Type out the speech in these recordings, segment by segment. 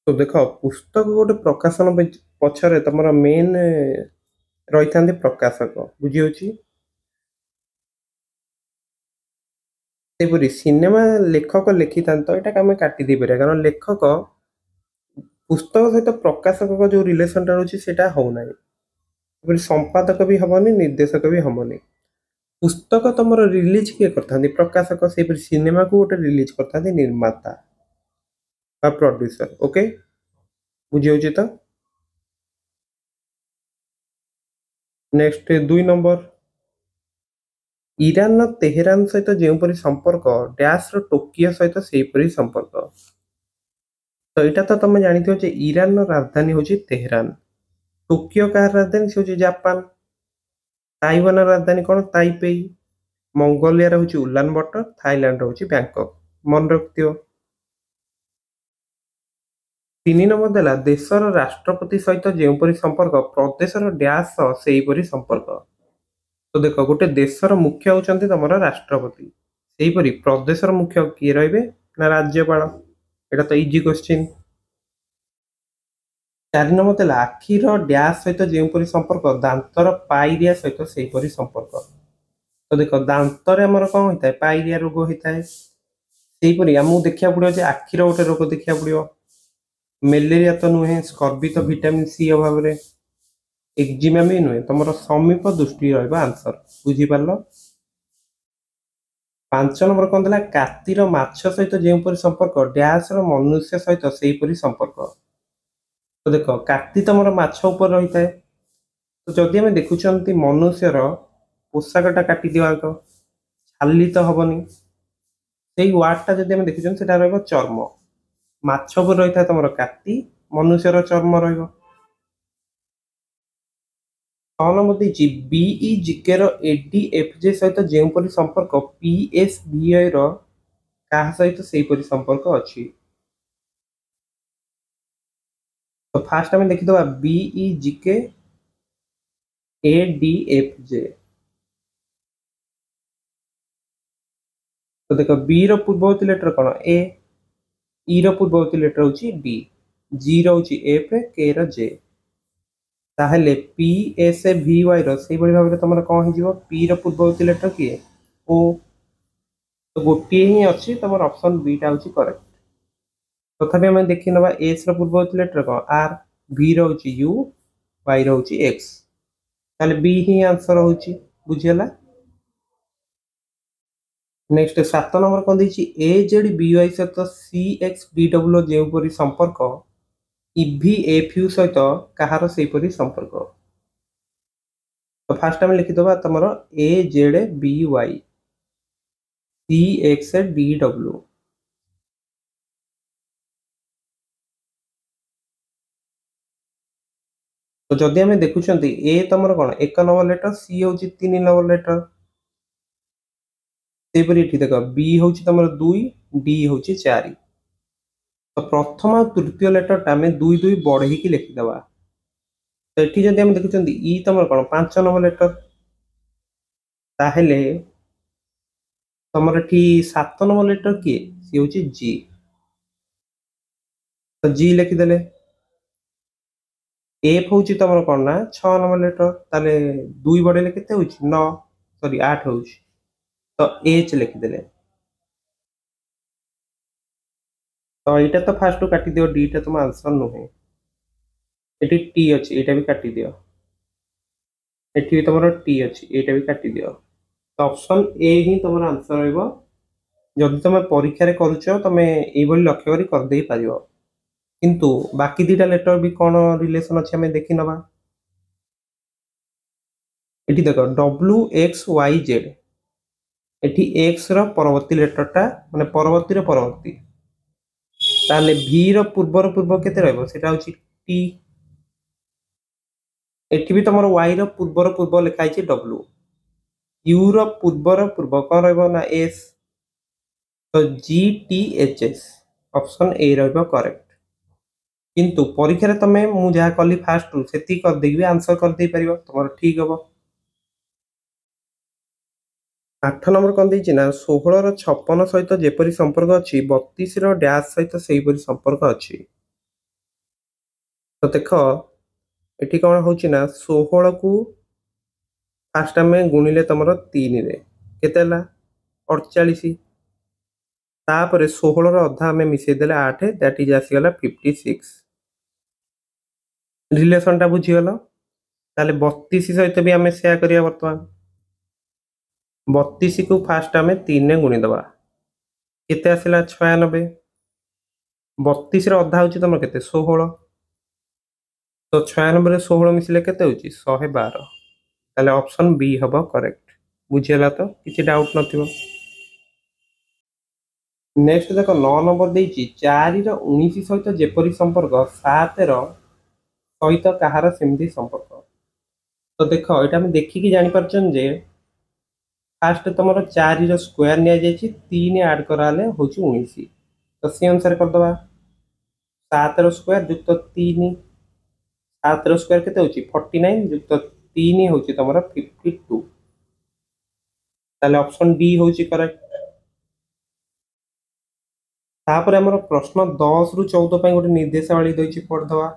तो देख पुस्तक गोटे प्रकाशन पछरे तुम मेन रही था प्रकाशक बुझी होची सेपरी सिनेमा लेखक लिखि था तो यहाँ आम काटी दे पारे कारण लेखक पुस्तक सहित प्रकाशक जो रिलेसन टा रोचे सेटा होना संपादक भी हमनी निर्देशक भी हमनी पुस्तक तुम रिलीज किए करता प्रकाशक से सिनेमा को गोटे रिलीज करता निर्माता बा प्रोड्यूसर ओके बुझी होची तो नेक्स्ट 2 नंबर ଇରାନର ତେହେରାନ ସହିତ ଯେଉଁପରି ସମ୍ପର୍କ ଡ୍ୟାସର ଟୋକିଓ ସହିତ ସେହିପରି ସମ୍ପର୍କ। ତ ଏଇଟା ତ ତମେ ଜାଣିଥିବ ଯେ ଇରାନର ରାଜଧାନୀ ହଉଛି ତେହେରାନ। ଟୋକିଓ କାହାର ରାଜଧାନୀ? ସେ ହଉଛି ଜାପାନ। ତାଇୱାନର ରାଜଧାନୀ କଣ? ତାଇପେଇ। ମଙ୍ଗୋଲିଆର ହଉଛି ଉଲାନ ବଟର। ଥାଇଲାଣ୍ଡର ହଉଛି ବ୍ୟାଙ୍କକ୍। ମନେ ରଖିଥିବ। 3 ନମ୍ବର ଦେଲା ଦେଶର ରାଷ୍ଟ୍ରପତି ସହିତ ଯେଉଁପରି ସମ୍ପର୍କ ପ୍ରଦେଶର ଡ୍ୟାସ ସହ ସେହିପରି ସମ୍ପର୍କ। ତ ଦେଖ ଗୋଟେ ଦେଶର ମୁଖ୍ୟ ହଉଛନ୍ତି ତମର ରାଷ୍ଟ୍ରପତି, ସେହିପରି ପ୍ରଦେଶର ମୁଖ୍ୟ କିଏ ରହିବେ ନା ରାଜ୍ୟପାଳ। ଏଇଟା ତ ଇଜି କ୍ୱେଶ୍ଚିନ୍। 4 ନମ୍ବର ଦେଲା ଆଖିର ଡ୍ୟାସ ସହିତ ଯେଉଁପରି ସମ୍ପର୍କ ଦାନ୍ତର ପାଇରିଆ ସହିତ ସେହିପରି ସମ୍ପର୍କ। ତ ଦେଖ ଦାନ୍ତରେ ଆମର କଣ ହେଇଥାଏ? ପାଇରିଆ ରୋଗ ହେଇଥାଏ। ସେହିପରି ଆମକୁ ଦେଖିବାକୁ ପଡିବ ଯେ ଆଖିର ଗୋଟେ ରୋଗ ଦେଖିବାକୁ ପଡିବ। ମ୍ୟାଲେରିଆ ତ ନୁହେଁ, ସ୍କର୍ବି ତ ଭିଟାମିନ ସି ଅଭାବରେ, ଏକ୍ଜିମା ବି ନୁହେଁ, ତମର ସମୀପ ଦୃଷ୍ଟି ରହିବ ଆନ୍ସର। ବୁଝିପାରିଲ? 5 ନମ୍ବର କଣ ଦେଲା? କାତିର ମାଛ ସହିତ ଯେଉଁପରି ସମ୍ପର୍କ ଡ୍ୟାସର ମନୁଷ୍ୟ ସହିତ ସେହିପରି ସମ୍ପର୍କ। ତ ଦେଖ କାତି ତମର ମାଛ ଉପରେ ରହିଥାଏ। ତ ଯଦି ଆମେ ଦେଖୁଛନ୍ତି ମନୁଷ୍ୟର ପୋଷାକଟା କାଟିଦିଅ ଆଗ, ଛାଲି ତ ହବନି। ସେଇ ୱାର୍ଡଟା ଯଦି ଆମେ ଦେଖୁଛନ୍ତି ସେଟା ରହିବ ଚର୍ମ। ମାଛ ଉପରେ ରହିଥାଏ ତମର କାତି, ମନୁଷ୍ୟର ଚର୍ମ ରହିବ। 6 ନମ୍ବର ଦେଇଛି ବିଇ ଜିକେର ଏଡିଏଫଜେ ସହିତ ଯେଉଁପରି ସମ୍ପର୍କ ପିଏସଭିଆଇ ର କାହା ସହିତ ସେହିପରି ସମ୍ପର୍କ ଅଛି। ତ ଫାର୍ଷ୍ଟ ଆମେ ଦେଖିଦବା ବିଇ ଜିକେ ଏଡିଏଫଜେ। ତ ଦେଖ ବି ର ପୂର୍ବବର୍ତ୍ତୀ ଲେଟର କଣ? ଏ। ଇ ର ପୂର୍ବବର୍ତ୍ତୀ ଲେଟର ହଉଛି ଡି। ଜି ର ହଉଛି ଏଫ, କେ ର ଜେ। ତାହେଲେ ପି ଏସ୍ ଭି ୱାଇ ର ସେଇଭଳି ଭାବରେ ତମର କଣ ହେଇଯିବ? ପି ର ପୂର୍ବବର୍ତ୍ତୀ ଲେଟର କିଏ? ଓ। ତ ଗୋଟିଏ ହିଁ ଅଛି, ତମର ଅପସନ ବି ଟା ହଉଛି କରେକ୍ଟ। ତଥାପି ଆମେ ଦେଖି ନେବା ଏସ୍ ର ପୂର୍ବବର୍ତ୍ତୀ ଲେଟର କଣ? ଆର୍। ଭି ର ହଉଛି ୟୁ, ୱାଇ ର ହଉଛି ଏକ୍ସ। ତାହେଲେ ବି ହିଁ ଆନ୍ସର ହଉଛି। ବୁଝିହେଲା? ନେକ୍ସଟ 7 ନମ୍ବର କଣ ଦେଇଛି? ଏ ଜେଡ୍ ବି ୱାଇ ସହିତ ସି ଏକ୍ସ ଡି ଡବ୍ଲ୍ୟୁ ଯେଉଁପରି ସମ୍ପର୍କ ଇଭି ଏଫ୍ ୟୁ ସହିତ କାହାର ସେହିପରି ସମ୍ପର୍କ। ତ ଫାର୍ଷ୍ଟ ଆମେ ଲିଖିଦବା ତମର A Z B Y C X D W. ତ ଯଦି ଆମେ ଦେଖୁଛନ୍ତି ଏ ତମର କଣ 1 ନମ୍ବର ଲେଟର, ସି ହଉଛି 3 ନମ୍ବର ଲେଟର। ସେହିପରି ଏଠି ଦେଖ ବି ହଉଛି ତମର 2, ଡି ହଉଛି 4। ତ ପ୍ରଥମ ଆଉ ତୃତୀୟ ଲେଟରଟା ଆମେ 2 ବଢେଇକି ଲେଖିଦବା। ତ ଏଠି ଯଦି ଆମେ ଦେଖୁଛନ୍ତି ଇ ତମର କଣ 5 ନମ୍ବର ଲେଟର, ତାହେଲେ ତମର ଏଠି 7 ନମ୍ବର ଲେଟର କିଏ? ସିଏ ହଉଛି ଜି। ତ ଜି ଲେଖିଦେଲେ। ଏଫ ହଉଛି ତମର କଣ ନା 6 ନମ୍ବର ଲେଟର, ତାହେଲେ 2 ବଢେଇଲେ କେତେ ହଉଛି? 9, ସରି 8 ହଉଛି। ତ ଏଚ୍ ଲେଖିଦେଲେ। ତ ଏଇଟା ତ ଫାର୍ଷ୍ଟରୁ କାଟିଦିଅ, ଡି ଟା ତମ ଆନ୍ସର ନୁହେଁ। ଏଠି ଟି ଅଛି, ଏଇଟା ବି କାଟିଦିଅ। ଏଠି ବି ତମର ଟି ଅଛି, ଏଇଟା ବି କାଟିଦିଅ। ତ ଅପସନ ଏ ହିଁ ତମର ଆନ୍ସର ରହିବ। ଯଦି ତମେ ପରୀକ୍ଷାରେ କରୁଛ ତମେ ଏଇଭଳି ଲକ୍ଷ୍ୟ କରି କରିଦେଇ ପାରିବ। କିନ୍ତୁ ବାକି ଦିଟା ଲେଟର ବି କଣ ରିଲେସନ ଅଛି ଆମେ ଦେଖି ନବା। ଏଠି ଦେଖ ଡବ୍ଲ୍ୟୁ ଏକ୍ସ ୱାଇ ଜେଡ୍, ଏଠି ଏକ୍ସ ର ପରବର୍ତ୍ତୀ ଲେଟରଟା ମାନେ ପରବର୍ତ୍ତୀର ପରବର୍ତ୍ତୀ, ତାହେଲେ ଭି ର ପୂର୍ବର ପୂର୍ବ କେତେ ରହିବ? ସେଟା ହଉଛି ଟି। ଏଠି ବି ତମର ୱାଇ ର ପୂର୍ବର ପୂର୍ବ ଲେଖା ହେଇଛି ଡବ୍ଲ୍ୟୁ। ୟୁ ର ପୂର୍ବର ପୂର୍ବ କଣ ରହିବ ନା ଏସ୍। ତ G T H S, option ଏ ରହିବ କରେକ୍ଟ। କିନ୍ତୁ ପରୀକ୍ଷାରେ ତମେ ମୁଁ ଯାହା କଲି ଫାର୍ଷ୍ଟରୁ ସେତିକି କରିଦେଇକି ବି ଆନ୍ସର କରିଦେଇ ପାରିବ, ତମର ଠିକ ହବ। 8 ନମ୍ବର କଣ ଦେଇଛି ନା 16 ର 56 ସହିତ ଯେପରି ସମ୍ପର୍କ ଅଛି 32 ର ଡ୍ୟାସ୍ ସହିତ ସେହିପରି ସମ୍ପର୍କ ଅଛି। तो देख एठी कौन होची ना 16 को फास्ट आम गुणिले तुम 3 रे केते 48 तापर 16 अधा आम मिसेदेले 8 दैट इज आसीगला 56 रिलेशनटा बुझीगल ताले 32 सहित भी आम सेया करिया वर्तमान 32 को फास्ट आम 3 रे गुणीदबा केते आसिला 96 32 रे अधा होची तुम केते 16 तो 96 रे 16 मिसिले केते होची 112 ताले ऑप्शन बी हबो करेक्ट बुझीगला तो किछि डाउट नथिबो नेक्स्ट देख 9 नंबर देइची 4 रो 19 सहित जेपरी संपर्क 7 रो सहित कहार सेमती संपर्क तो देख एटा हम देखि कि जानि परछन जे फास्ट तुम 4 रो स्क्वायर निया जायछि 3 ऐड कराले होची 19 तो से अनुसार कर दबा 7 रो स्क्वायर युक्त 3 7 रो स्क्वायर केते होची 49 युक्त 3 होची तुमरा 52 ताले ऑप्शन डी होची करेक्ट तापर हमर प्रश्न 10 रु 14 पई गोटे निर्देशावली दैछि पढ़ दवा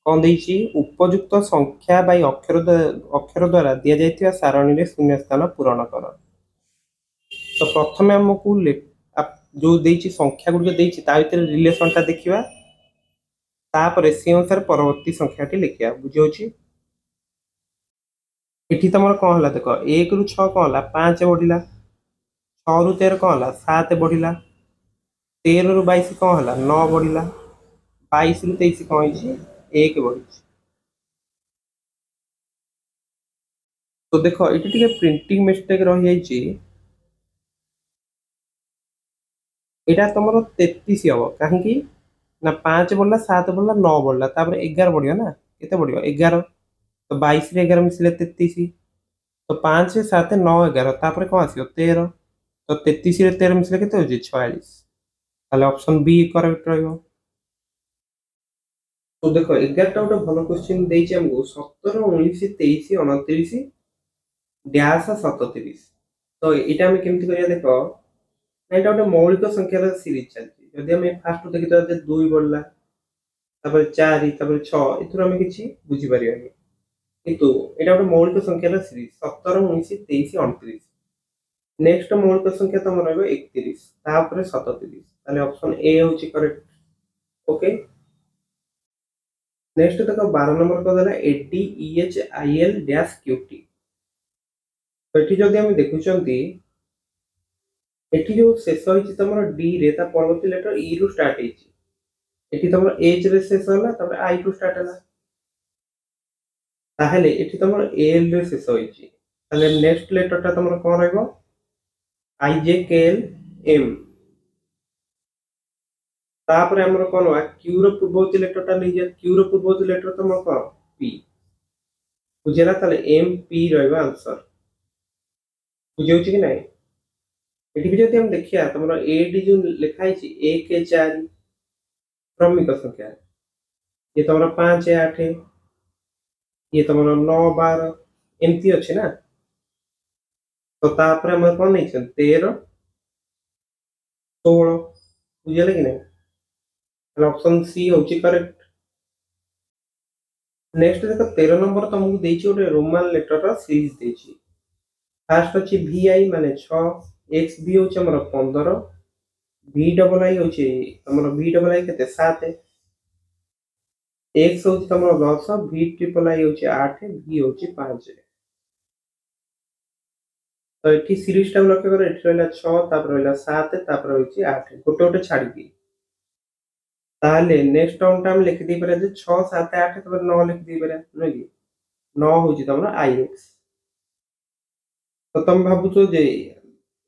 कौन दैछि उपयुक्त संख्या बाई अक्षर द्वारा दिया जायतिबा सारणी रे शून्य स्थान पूरण कर तो प्रथमे हमकु जो दैछि संख्या गुडी दैछि ता भितर रिलेशन ता देखिबा तापर से अनुसार परवर्ती संख्याटी लिखिया बुझियोछि एठी तमर कोन हला देखो 1 रु 6 कोन हला 5 बढ़िला 6 रु 13 कोन हला 7 बढ़िला 13 रु 22 कोन हला 9 बढ़िला 22 रु 23 कोन होइछि 1 बढ़िछि तो देखो एठी टिके प्रिंटिंग मिस्टेक रहि जाइछि एटा तमरो 33 हबो काहे कि ना 5 बढ़ला 7 बढ़ला 9 बढ़ला तापर 11 बढ़ियो ना केते बढ़ियो 11 तो 22 रे 11 मिसले 33 तो 5 7 9 11 तापर कोन आसियो 13 तो 33 रे 13 मिसले केते होछि 46 ताले ऑप्शन बी करेक्ट रहइबो तो देखो 11 टा गोटे भलो क्वेश्चन देइछि हमको 17 19 23 29 डैश 37 तो एटा हम केमति करिया देखो एटा गोटे मौलिक संख्यार सीरीज चलछि जदि हम फास्ट देखि तो 2 बढ़ला तापर 4 तापर 6 एथुर हम किछि बुझि परियानी किंतु एटा गोटे मौलिक संख्यार सीरीज 17 19 23 29 नेक्स्ट मौलिक संख्या तम रहबो 31 तापर 37 ताले ऑप्शन ए होछि करेक्ट ओके नेक्स्ट देखो 12 नंबर को देला ADEHIL डैश QT तो एठी जदि हम देखुचंती एठी जो शेष होइछि तमरो डी रे ता परवर्ती लेटर ई रु स्टार्ट होइछि एठी तमरो एच रे शेष होला तापर आई टू स्टार्ट होला ताहेले एठी तमरो एल रे शेष होइछि ताले नेक्स्ट लेटर ता तमरो कोन रहइबो आई जे के एल एम तापर हमरो कोन हो क्यू रो पूर्ववर्ती लेटर ता नै जे क्यू रो पूर्ववर्ती लेटर तमरो कोन पी बुझेला ताले एम पी रहइबो आंसर बुझियोछि कि नै एठी भी जदि हम देखिया तमरो एडी जो लिखा है 1 के 4 क्रमिक संख्या ये तमरो 5 8 ये तमरो 9 12 एमती अछि ना तो तापर हम कोन नै छ 13 16 बुझियले कि नै ऑप्शन सी होछि करेक्ट नेक्स्ट देखो 13 नंबर तुमको देछि ओटे रोमान लेटर रा सीरीज देछि फर्स्ट अछि VI माने 6 XB होछि हमर 15 VII होछि हमर VII केते 7 X होछि हमर 10 VIII होछि 8 V होछि 5 तो एठी सीरीज टा लक्ष्य कर एठी रहला 6 तापर रहला 7 तापर होछि 8 गोटे गोटे छाडी दी ताले नेक्स्ट टर्म टा हम लिख दी परे जे 6 7 8 तापर 9 लिख दी परे नै कि 9 होछि तमरा IX तो तुम भाबुछो जे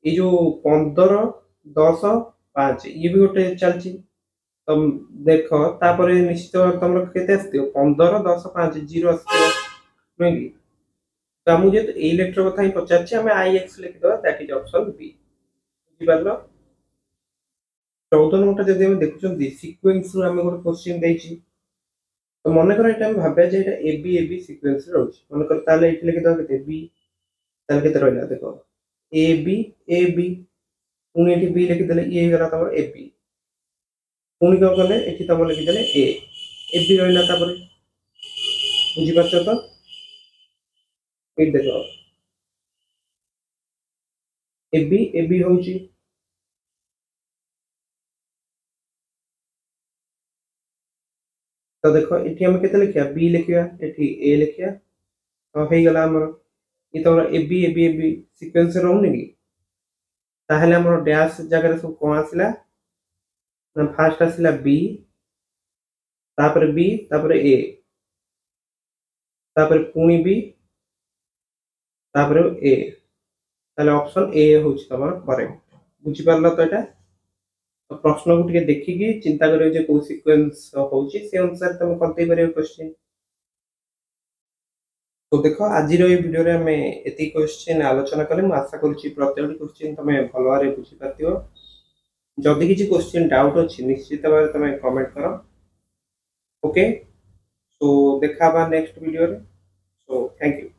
ये जो 15 10 5 ये भी गोटे चलछि तुम देखो तापर निश्चित तुमरा केते आस्तियो 15 10 5 0 आस्तियो नै कि तो हम जे ए लेटर कथा ही पचाछि हमें IX लिख दो दैट इज ऑप्शन बी बुझि पारलो 14 नंबर जदि हम देखुछन सीक्वेंस रो हम गोटे क्वेश्चन देछि तो मन कर एटा हम भाबे जे एटा AB सीक्वेंस रो होछि मन कर ताले एठी लिख दो केते बी ताले केते रहला देखो AB पुणी एठी बी लिखि देले ए गला तमर AB पुणी को गले एठी तम लिखि देले ए ए बी रहिला तापर बुझी पारछ तो ए देखो ए बी होउची तो देखो एठी हम केते लिखिया बी लिखिया एठी ए लिखिया तो हे गला हमर ये तो ए बी सीक्वेंस रहउनी कि ताहले हमर डैश जगह रे सब कोन आसिला ना फर्स्ट आसिला बी तापर ए तापर पुणी बी तापर ए ताहले ऑप्शन ए होउची तमर करेक्ट बुझी पारला तो एटा तो प्रश्न को टिके देखिकी चिंता करियो जे को सीक्वेंस होउची से अनुसार तुम करते परियो क्वेश्चन तो देखो आज भिडियो रे हमें एति क्वेश्चन आलोचना कले मैं आशा करूची प्रत्येक क्वेश्चन तमे भलो भाबरे बुझी पातियो जदि किछि क्वेश्चन डाउट अछि निश्चित भाबरे तमे कमेंट करो ओके सो देखा बा नेक्स्ट वीडियो रे सो थैंक यू।